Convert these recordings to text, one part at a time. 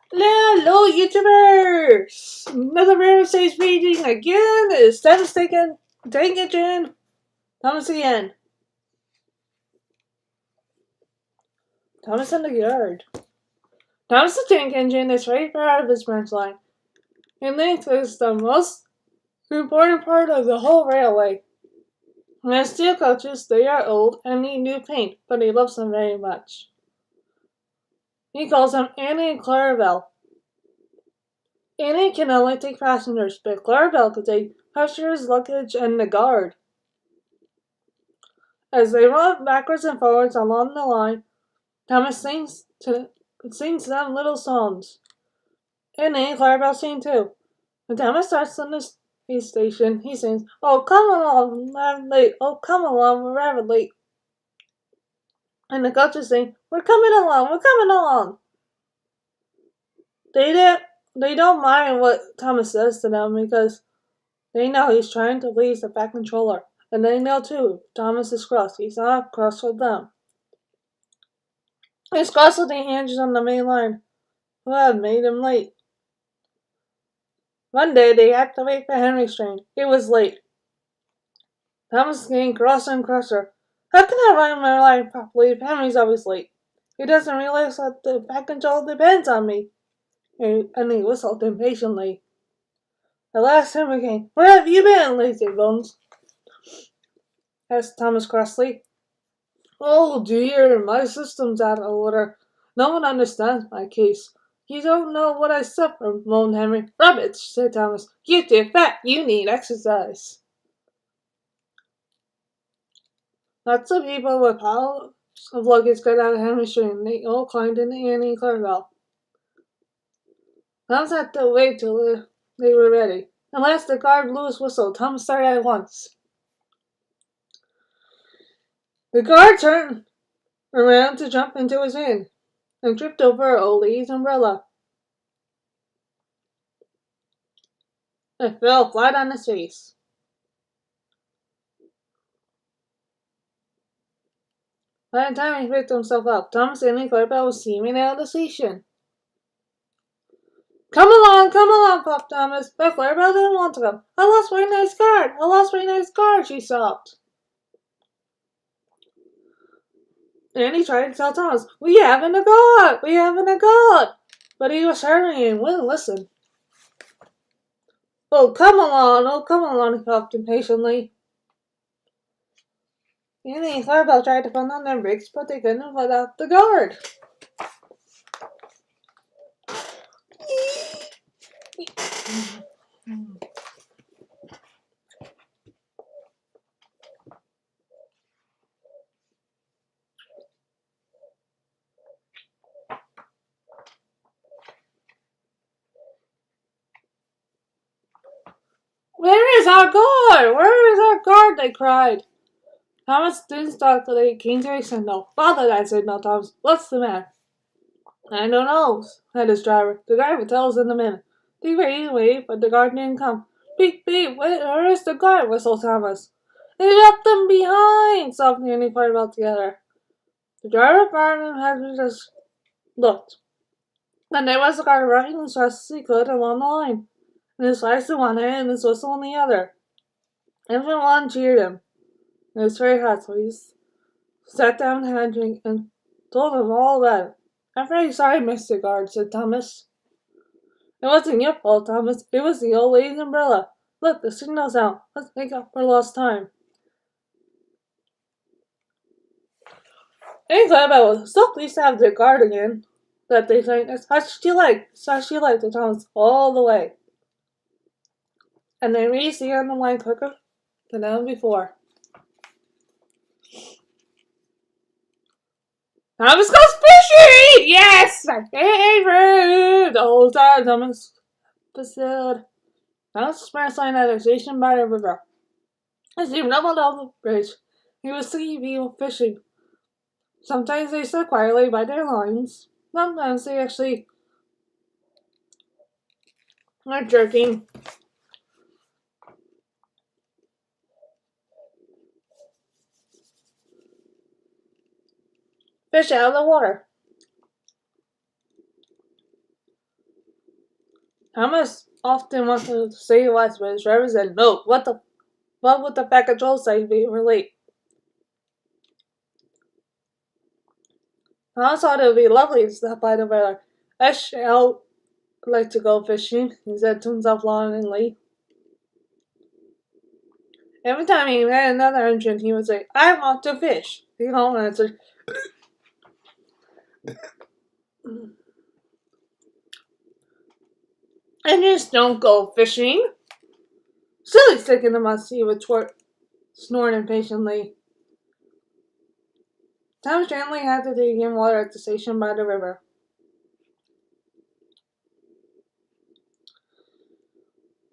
Hello, YouTubers! Another rare stage meeting again. It's Thomas taking Tank Engine. Thomas again. Thomas in the yard. Thomas the Tank Engine is very proud of his branch line. He thinks it's the most important part of the whole railway. As steel coaches, they are old and need new paint, but he loves them very much. He calls them Annie and Clarabelle. Annie can only take passengers, but Clarabelle can take passengers, luggage, and the guard. As they run backwards and forwards along the line, Thomas sings them little songs. And then Clarabelle sings too. When Thomas starts on the space station, he sings, "Oh, come along, we're late. Oh, come along, we're rather late." And the coaches sing, "We're coming along, we're coming along." They don't mind what Thomas says to them because they know he's trying to please the Fat Controller. And they know too, if Thomas is cross, he's not cross with them. He's cross with the engines on the main line, who have made him late. One day they had to wait for Henry's train. It was late. Thomas is getting crosser and crosser. How can I run my line properly if Henry's always late? He doesn't realize that the back control depends on me. And he whistled impatiently. At last Henry came. "Where have you been, lazy bones?" asked Thomas crossly. "Oh dear, my system's out of order. No one understands my case. You don't know what I suffer," moaned Henry. "Rubbish," said Thomas. "You're too fat. You need exercise." Lots of people with piles of luggage got out of Henry's train. They all climbed into Annie and Clarabelle. Thomas had to wait till they were ready. At last the guard blew his whistle. Thomas started at once. The guard turned around to jump into his van and tripped over an old lady's umbrella. It fell flat on his face. By the time he picked himself up, Thomas and Clarabelle was steaming out of the station. Come along, puffed Thomas. But Clarabelle didn't want to come. "I lost my nice guard, I lost my nice guard," she sobbed. And he tried to tell Thomas, we haven't a guard. But he was hurrying and wouldn't listen. Oh, come along, he puffed impatiently. Annie and Clarabelle tried to put on their brakes, but they couldn't without the guard. Where is our guard? Where is our guard? They cried. Thomas didn't stop till they came to a signal. "Bother that signal, Thomas. What's the matter?" "I don't know," said his driver. "The guard will tell us in a minute." They waited, but the guard didn't come. "Beep, beep, where is the guard?" whistled Thomas. "They left them behind," sobbed Annie and Clarabelle together. The driver fired and had just looked. And there was the guard running as fast as he could along the line, and his flags in one hand and his whistle in the other. Everyone cheered him. It was very hot, so he sat down and had a drink and told them all about it. "I'm very sorry, Mr. Guard," said Thomas. "It wasn't your fault, Thomas. It was the old lady's umbrella. Look, the signal's out. Let's make up for lost time." And Clarabelle was so pleased to have their guard again that they sang, "As hard as you like, to Thomas all the way." And they reached the end of the line quicker than ever before. "Thomas goes fishing! Yes! My favorite!" The whole time Thomas said. Thomas was first line at a station by a river. As he rumbled over the bridge, he would see people fishing. Sometimes they stood quietly by their lines. Sometimes they actually were jerking fish out of the water. Thomas often wanted to say less, but his driver said no. What would the Fat Control say if we were late? Thomas thought it would be lovely to stop by the river. I shall like to go fishing, he said to himself longingly. Every time he met another engine, he would say, I want to fish. The old answered, engines don't go fishing. Silly stick in the mud, he would snort impatiently. Thomas gently had to take in water at the station by the river.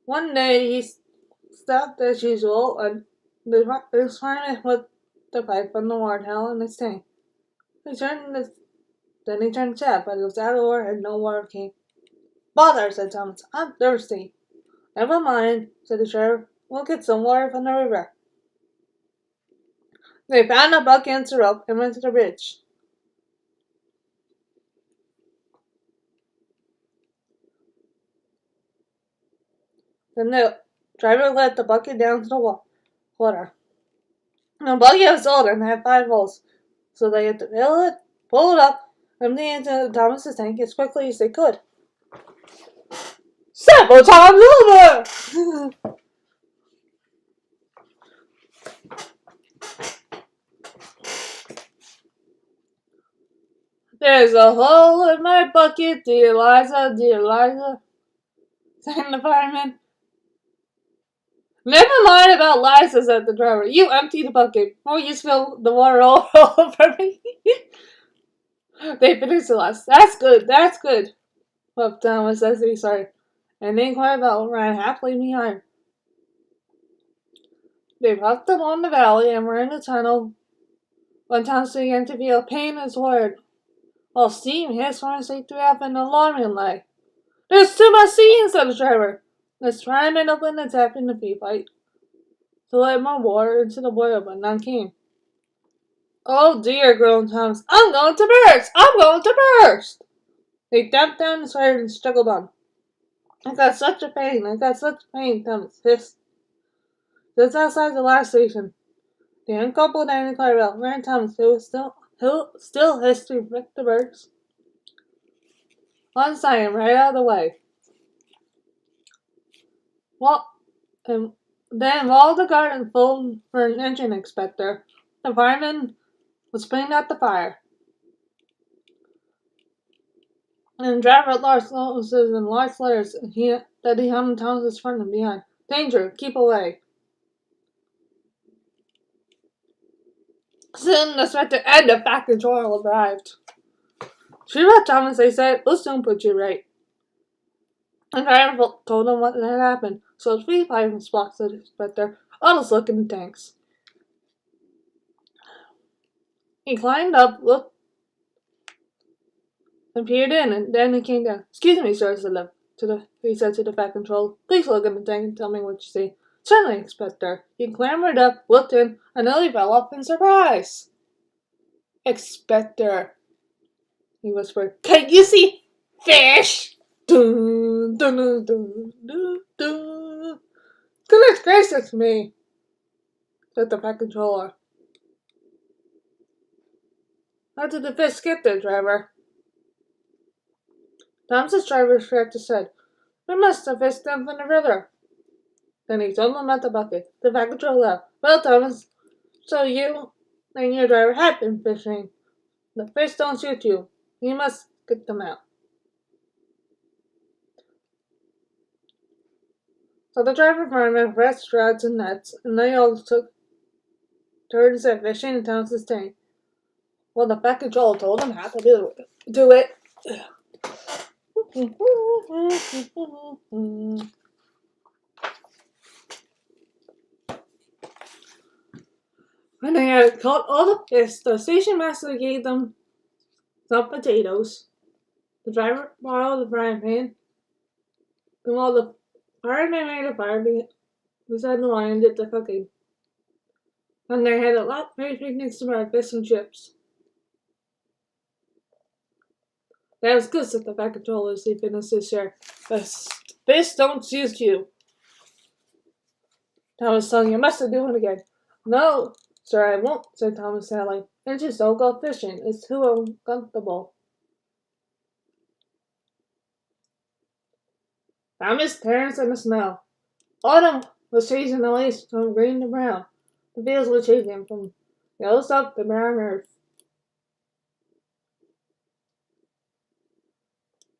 One day he stopped as usual, and the fireman put the pipe on the water tail in his tank. Then he turned to tap, but it was out of water and no water came. Bother, said Thomas. I'm thirsty. Never mind, said the sheriff. We'll get some water from the river. They found a bucket and a rope and went to the bridge. Then the driver let the bucket down to the water. The bucket was old and had 5 holes, so they had to fill it, pull it up, empty it into Thomas's tank as quickly as they could. Several times over! There's a hole in my bucket, dear Liza, sang the fireman. Never mind about Liza, said the driver. You empty the bucket before you spill the water all over me. They finished the last. That's good, puffed Thomas as he started, and the Inquirer Bell ran happily behind. They puffed along the valley and were in the tunnel when Thomas began to feel pain in his heart, while steam hissed from his feet throughout an alarming way. There's too much steam, said the driver. Let's try and open the tap in the feed pipe to let more water into the boiler, but none came. Oh dear, groaned Thomas. I'm going to burst! They tapped down the fire and struggled on. I got such a pain, Thomas hissed. Just outside the last station, the uncoupled Inquirer Bell ran Thomas, who was still hissed to the birds. One side and right out of the way. Then while the garden pulled for an engine inspector, the fireman was putting out the fire. And driver Lars notices in large letters that he hung Thomas's front and behind. Danger, keep away. Soon the inspector and the Fat Control arrived. She read Thomas, they said, we'll soon put you right. And driver told him what had happened. So 3 firing blocks, said the inspector. I'll just look in the tanks. He climbed up, looked, and peered in, and then he came down. Excuse me, sir, he said to the Fat Control. Please look in the tank and tell me what you see. Certainly, Inspector. He clambered up, looked in, and nearly fell off in surprise. Inspector, he whispered. Can you see fish? Dun, dun, dun, dun, dun, dun. Goodness gracious me, said the Fat Controller. How did the fish get there, driver? Thomas's driver scratched his head. We must have fished them from the river. Then he told him about the bucket. The Fat Controller laughed. Well, Thomas, so you and your driver have been fishing. The fish don't shoot you. You must get them out. So the driver found fresh rods and nets, and they all took turns at fishing in Thomas's tank. Well, the Fat Controller told him how to do it. When they had caught all the fish, the station master gave them some potatoes. The driver borrowed the frying pan, and while the fireman made a fire beside the line and did the cooking. And they had a lot of picnics to breakfast and chips. That was good, said the back controller as he finished his share. This don't suit you. Thomas sung, you must do it again. No, sir, I won't, said Thomas sadly. And just don't go fishing. It's too uncomfortable. Thomas, Terence, and the snow. Autumn was changing the leaves from green to brown. The fields were changing from yellow stuff to brown earth.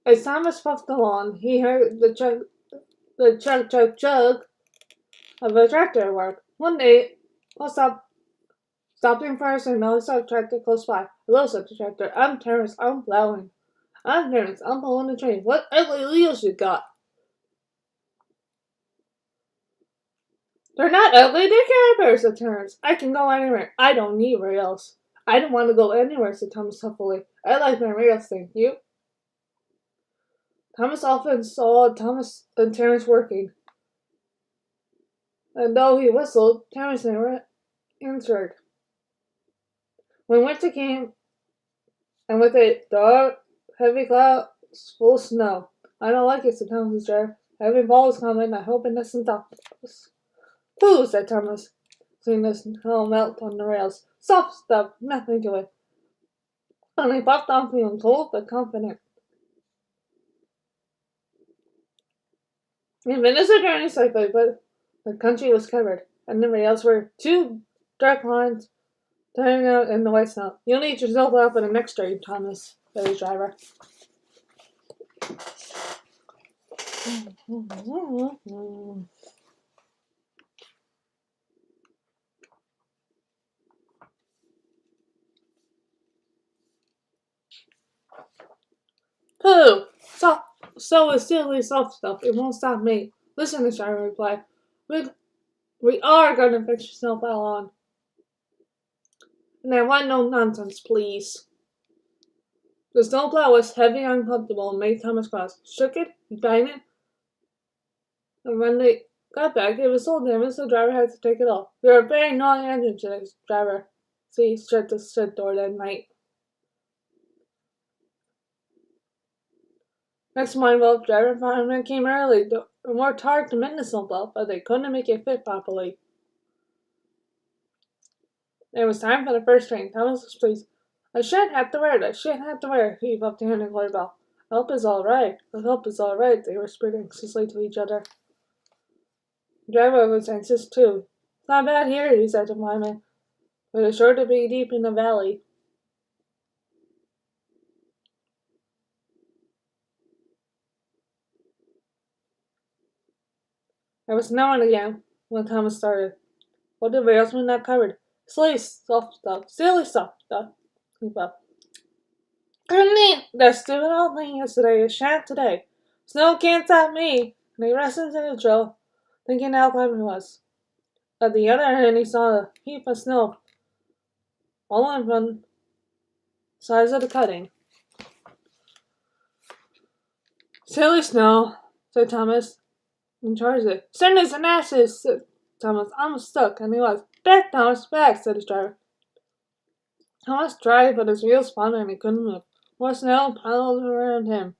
As Thomas puffed along, he heard the chug of a tractor at work. One day, stopping first and noticed a tractor close by. Hello, said the tractor. I'm Terence. I'm plowing. I'm Terence. I'm pulling the train. What ugly wheels you got? They're not ugly. They're Care Bears, said Terence. I can go anywhere. I don't need rails. I don't want to go anywhere, said Thomas huffily. I like my rails, thank you. Thomas often saw Thomas and Terence working. And though he whistled, Terence never answered. When winter came, and with it dark, heavy clouds full of snow. I don't like it, said Thomas' driver. Heavy falls coming. I hope it doesn't stop us. Pooh, said Thomas, seeing the snow melt on the rails. Soft stuff, nothing to it. And he puffed on feeling cold but confident. He finished the journey safely, but the country was covered, and the rails were two dark lines turning out in the white snow. You'll need your snowplow for the next train, Thomas, said his driver. Pooh! So is silly soft stuff. It won't stop me. Listen, the driver replied. We are going to fix your snowplow on. And I want no nonsense, please. The snowplow was heavy and uncomfortable and made Thomas cross. Shook it, he banged it, and when they got back, it was so damaged the driver had to take it off. You're a very naughty engine today, driver. So he shut the shed door that night. Next morning, both driver and fireman came early. They worked hard to mend the snowplow, but they couldn't make it fit properly. It was time for the first train. Thomas was pleased. I shan't have to wear it. I shan't have to wear it. He puffed the hand and Glory Bell. I hope it's all right. I hope it's all right. They whispered anxiously to each other. The driver was anxious too. It's not bad here, he said to fireman, but it's sure to be deep in the valley. It was snowing again when Thomas started. But the rails were not covered. Silly soft stuff. Silly soft stuff. He puffed. Couldn't eat that stupid old thing yesterday. It shan't today. Snow can't stop me. And he rushed into the drill, thinking how clever he was. At the other end, he saw a heap of snow falling from sides of the cutting. Silly snow, said Thomas, and charged it. Cinders and ashes, said Thomas. I'm stuck, and he was. Back, Thomas, back, said his driver. Thomas tried, but his wheels spun and he couldn't move. More snow piled around him.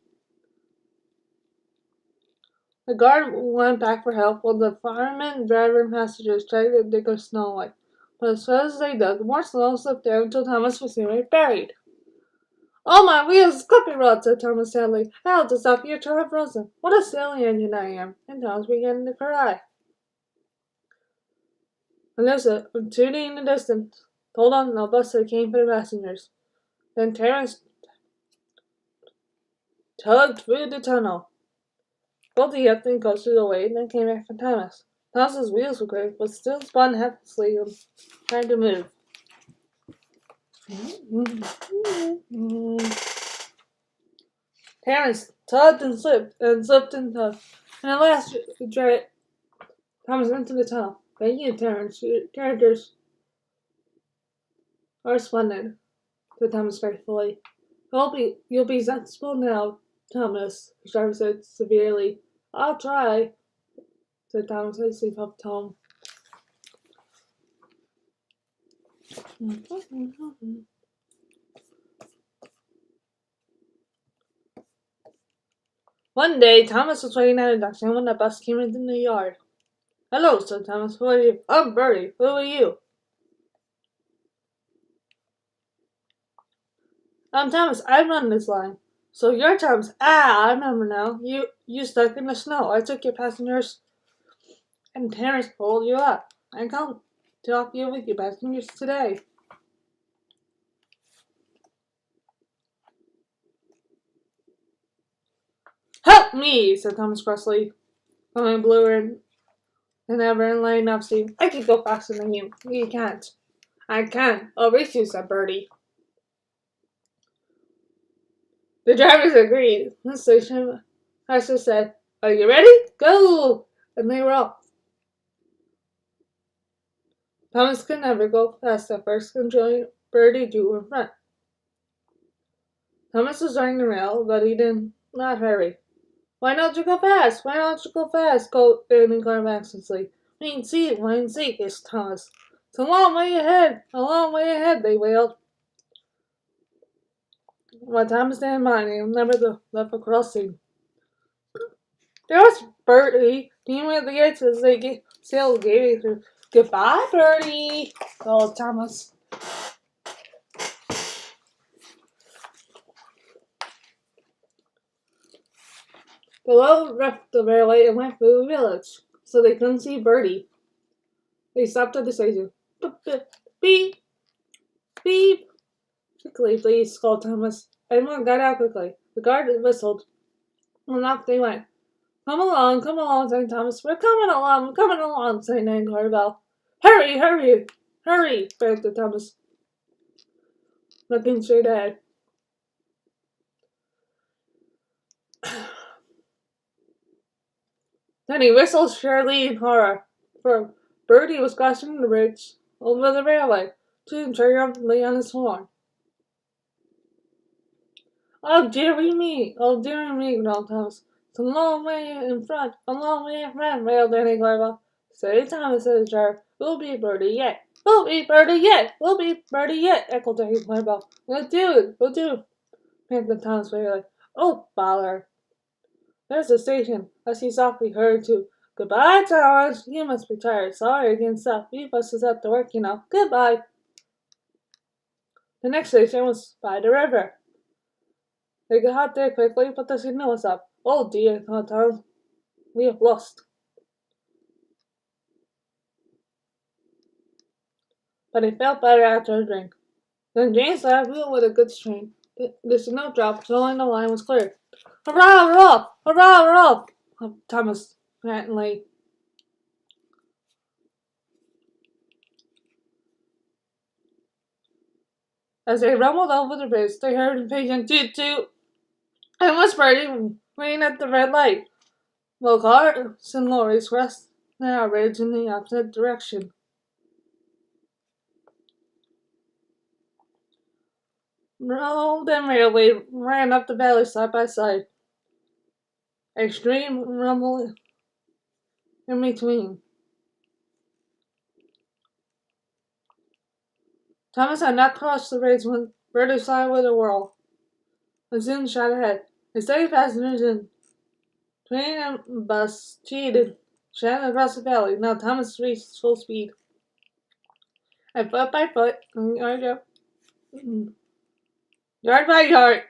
The guard went back for help, while the fireman, driver, and passengers tried to dig the snow away. But as fast as they dug, more snow slipped down until Thomas was nearly buried. Oh, my wheels, clippy rod, said Thomas sadly. How to stop your truck frozen. What a silly engine I am. And Thomas began to cry. And there's a tooting in the distance. Told on the bus that came for the passengers. Then Terence tugged through the tunnel. Both he up and goes through the way, and then came back for Thomas. Thomas's wheels were quick, but still spun helplessly and tried to move. Terence tugged and slipped and tugged. And at last he dragged Thomas into the tunnel. Thank you, Terence. Your characters are splendid, said Thomas faithfully. You'll be sensible now, Thomas, the driver said severely. I'll try, said Thomas as he puffed home. One day, Thomas was waiting at a junction when a bus came into the yard. "Hello," said Thomas. "Who are you?" "I'm Bertie. Who are you?" "I'm Thomas. I run this line." "So you're Thomas. Ah, I remember now. You stuck in the snow. I took your passengers and Terrence pulled you up. I come to help you with your passengers today." "Help me," said Thomas crossly, coming bluer than ever and laying up Steve. "I can go faster than you." "You can't." "I can. I'll race you," said Bertie. The drivers agreed. The station master said, "Are you ready? Go!" And they were off. Thomas could never go fast at first, and Bertie drew in front. Thomas was running the rail, but he did not hurry. "Why don't you go fast? Why don't you go fast?" called Danny Clark anxiously. "Wait and see," hissed Thomas. "It's a long way ahead, they wailed. But Thomas didn't mind, he never left a crossing. There was Bertie, being with the gates as they sailed gaily through. "Goodbye, Bertie," called Thomas. The road left the railway and went through the village, so they couldn't see Bertie. They stopped at the station. "Beep, beep." "Quickly, please," called Thomas. Everyone got out quickly. The guard whistled, and off they went. Come along," said Thomas. We're coming along," said Nan Clarabelle. Hurry, begged Thomas, looking straight ahead. Then he whistled shrilly in horror, for Bertie was crossing the bridge over the railway, tooting triumphantly on his horn. "Oh, dearie me," growled Thomas. "It's a long way in front, wailed Danny Clarabelle. "Steady, Thomas," said the driver. "We'll beat Bertie yet." "We'll beat Bertie yet," echoed Danny Clarabelle. We'll do it, panted Thomas wearily. "Oh, bother." There's the station. As he softly heard too. "Goodbye, Thomas. You must be tired. Sorry I can't stop. You buses have to work, you know. Goodbye." The next station was by the river. They got there quickly, but the signal was up. "Oh dear," thought Thomas. "We have lost." But he felt better after a drink. Then James left with a good strain. The signal dropped, showing the line was clear. "Hurrah, we're off! Hurrah, we're off!" Thomas pantingly. As they rumbled over the bridge, they heard impatient toot toot and was waiting at the red light, while cars and lorries raced down a ridge in the opposite direction. Road and railway ran up the valley side by side, a stream rumbled in between. Thomas had not crossed the bridge when Bertie saw with a whirl, and soon shot ahead. The steady passengers in train and bus cheated, shouting across the valley. Now Thomas reached full speed, and foot by foot, yard by yard,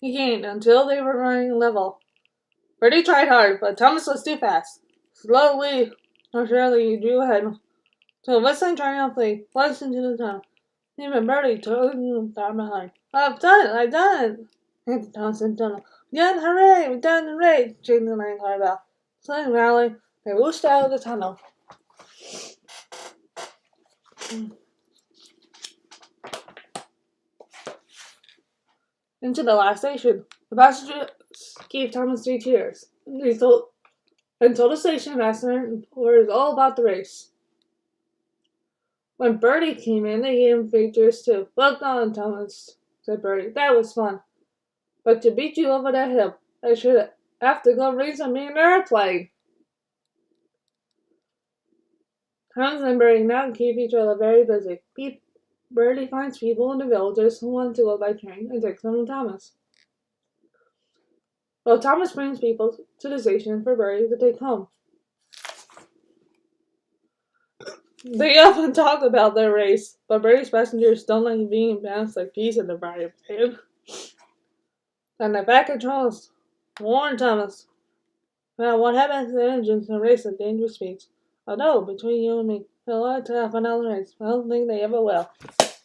he gained until they were running level. Bertie tried hard, but Thomas was too fast. Slowly or surely he drew ahead, till whistling triumphantly plunged into the tunnel. Even Bertie took him far behind. I've done it! Panted Thomas in the tunnel. We've done hooray! Shouted the man car bell. Suddenly rallying, they whooshed out of the tunnel. Into the last station. The passengers gave Thomas 3 cheers, and told the station master orders all about the race. When Bertie came in, they gave him 3 cheers too. "Well done, Thomas," said Bertie. "That was fun. But to beat you over that hill, I should have to go race on me an airplane." Thomas and Bertie now keep each other very busy. Bertie finds people in the villages who want to go by train and takes them to Thomas. Well, Thomas brings people to the station for Bertie to take home. They often talk about their race, but Bertie's passengers don't like being bounced like peas in the frying pan. And the back controls warn Thomas about what happens to the engines in a race at dangerous speeds. Although, between you and me, they'll like to have another race. I don't think they ever will.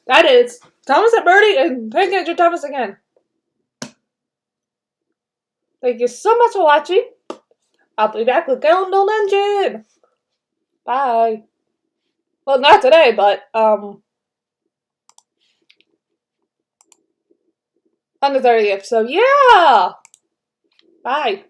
That is Thomas and Bertie and Pink Andrew Thomas again. Thank you so much for watching. I'll be back with Gondol Engine. Bye. Well, not today, but on the 30th. So yeah. Bye.